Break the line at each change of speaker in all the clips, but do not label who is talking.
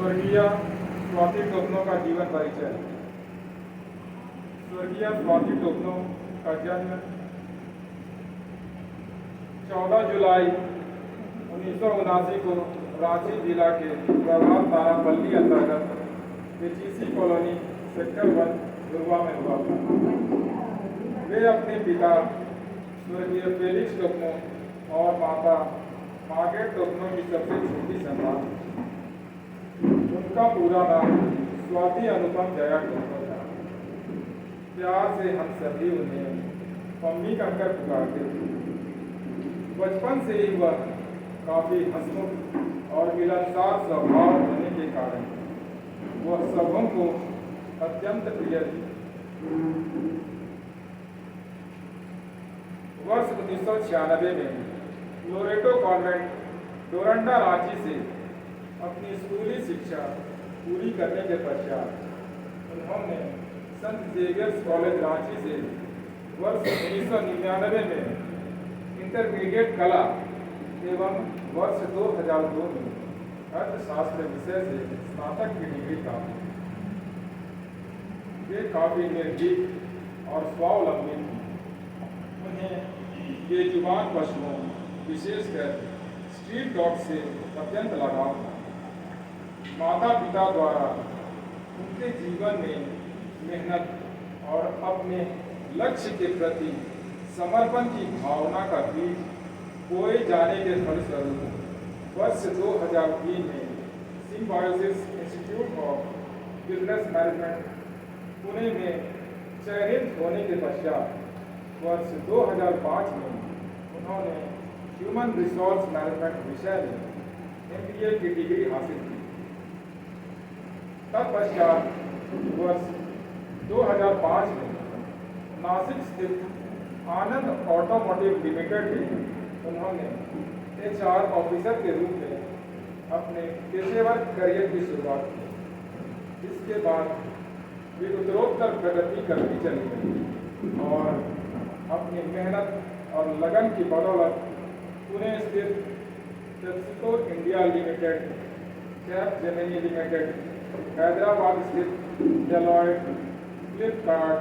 स्वर्गीय स्वाति टोपनो का जीवन परिचय। स्वर्गीय स्वाति टोपनो का जन्म 14 जुलाई 1979 को रांची जिला के प्रभात तारापल्ली अंतर्गत एचईसी कॉलोनी सेक्टर 1 दुर्वा में हुआ था। वे अपने पिता स्वर्गीय फेलिक्स टोपनो और माता मार्गरेट टोपनो की सबसे छोटी संतान। उनका पूरा नाम स्वाति अनुपम जया टोपनो था। प्यार से हम सभी उन्हें मम्मी कहकर पुकारते थे। बचपन से ही वह काफी हंसमुख और मिलनसार स्वभाव होने के कारण वह सबों को अत्यंत प्रिय थी। वर्ष 1996 में लोरेटो कॉन्वेंट डोरंडा रांची से अपनी स्कूली शिक्षा पूरी करने के पश्चात उन्होंने संत जेवियर्स कॉलेज रांची से वर्ष 1999 में इंटरमीडिएट कला एवं वर्ष 2002 में अर्थशास्त्र विषय से स्नातक की डिग्री प्राप्त की। वे काफी निर्भीक और स्वावलंबी थी। उन्हें बेजुबान पशुओं विशेषकर स्ट्रीट डॉग से अत्यंत लगाव था। माता पिता द्वारा उनके जीवन में मेहनत और अपने लक्ष्य के प्रति समर्पण की भावना का बीज बोए जाने के फलस्वरूप वर्ष 2003 में symbiosis institute of business management Pune में चयनित होने के पश्चात वर्ष 2005 में उन्होंने ह्यूमन रिसोर्स मैनेजमेंट विषय में MBA की डिग्री हासिल की। तत्पश्चात वर्ष 2005 में नासिक स्थित आनंद ऑटोमोटिव लिमिटेड में उन्होंने HR ऑफिसर के रूप में अपने पेशेवर करियर की शुरुआत की। इसके बाद वे उत्तरोत्तर प्रगति करती चली गई और अपनी मेहनत और लगन की बदौलत पुणे स्थित PepsiCo India limited, cap Gemini limited, Hyderabad स्थित डेलॉयट, फ्लिपकार्ट,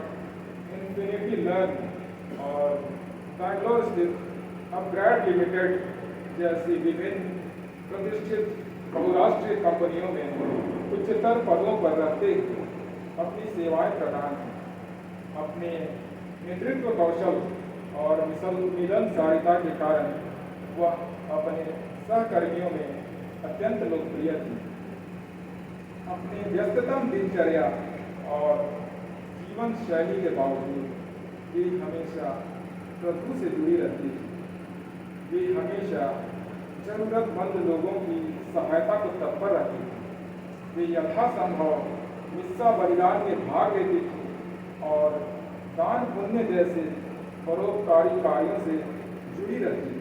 इन्फिनिटी लर्न और बैंगलोर स्थित अपग्रेड लिमिटेड जैसी विभिन्न प्रतिष्ठित बहुराष्ट्रीय कंपनियों में उच्चतर पदों पर रहते अपनी सेवाएं प्रदान की। अपने नेतृत्व कौशल और मिलनसारिता के कारण वह अपने सहकर्मियों में अत्यंत लोकप्रिय थी। अपने व्यस्ततम दिनचर्या और जीवन शैली के बावजूद वे हमेशा प्रभु से जुड़ी रहती थी। वे हमेशा जरूरतमंद लोगों की सहायता को तत्पर रहती थी। वे यथासंभव हिस्सा बलिदान में भाग लेती थी और दान पुण्य जैसे परोपकारी कार्यों से जुड़ी रहती थी।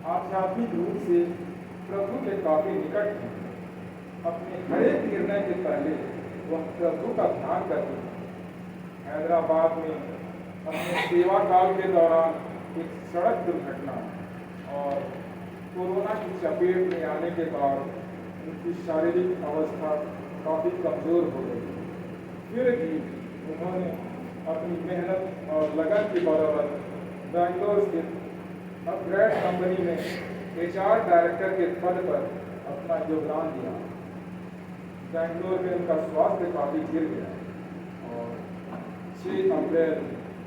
आध्यात्मिक रूप से प्रभु के काफी निकट थे। अपने हर एक निर्णय के पहले वह प्रभु का ध्यान करते थे। हैदराबाद में अपने सेवा काल के दौरान एक सड़क दुर्घटना और कोरोना की चपेट में आने के बाद उनकी शारीरिक अवस्था काफी कमजोर हो गई। फिर भी उन्होंने अपनी मेहनत और लगन की बदौलत बैंगलोर स्थित अपग्रेड कंपनी में HR डायरेक्टर के पद पर अपना योगदान दिया। बैंगलोर में उनका स्वास्थ्य काफी गिर गया और 6 अप्रैल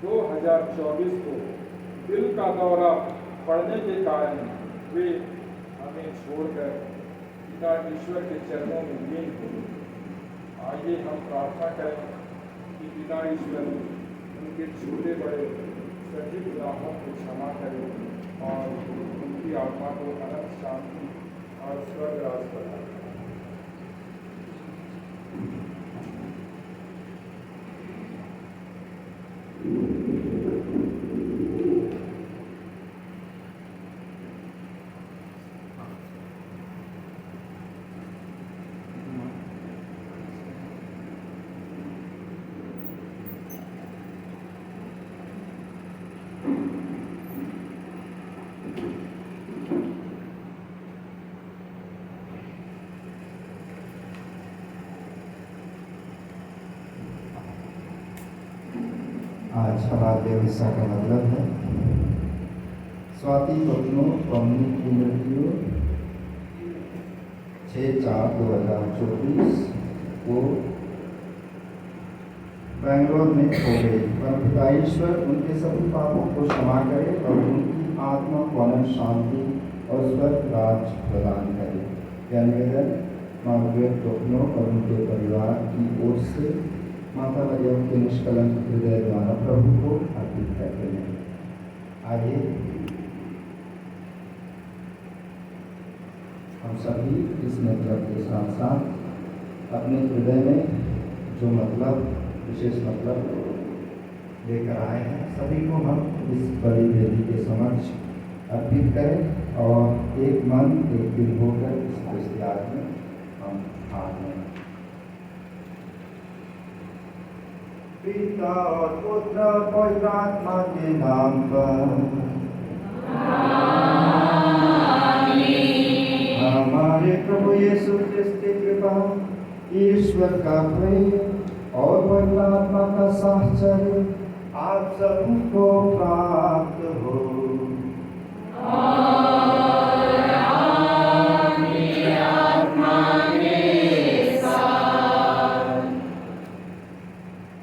2024 को दिल का दौरा पड़ने के कारण वे हमें छोड़कर पिता ईश्वर के चरणों में लीन हो गए। आइए हम प्रार्थना करें कि पिता ईश्वर उनके छोटे बड़े सभी गुनाहों को क्षमा करें और उनकी आत्मा को अनंत शांति और स्वर्गराज प्रदान करें।
आज हमारे हिस्सा का मतलब है स्वाति पत्नों पवनी की मृत्यु 6/4/2024 को बेंगलोर में हो गई। पर पिता ईश्वर उनके सभी पापों को क्षमा करे और उनकी आत्मा को अनंत शांति और स्वर्ग राज प्रदान करे। यह निवेदन मार्गरेट टोपनो और उनके परिवार की ओर से माता मरियम के निष्कलंक हृदय द्वारा प्रभु को अर्पित करते हैं। आइए हम सभी इस मतलब के साथ साथ अपने हृदय में जो मतलब विशेष मतलब लेकर आए हैं सभी को हम इस बड़ी वेदी के समक्ष अर्पित करें और एक मन एक दिल होकर इस क्रिस्तियान में हम हाथ में पिता और पुत्र पवित्र आत्मा के नाम पर हमारे प्रभु यीशु क्रिस्त की कृपा, ईश्वर का प्रेम और पवित्र आत्मा का साहचर्य आप सबको प्राप्त हो।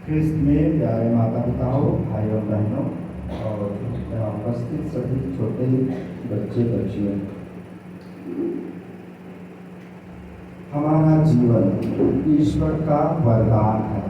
क्रिस्त में प्यारे माता पिताओं, भाइयों बहनों और यहाँ उपस्थित सभी छोटे बच्चे बच्चियों, हमारा जीवन ईश्वर का वरदान है।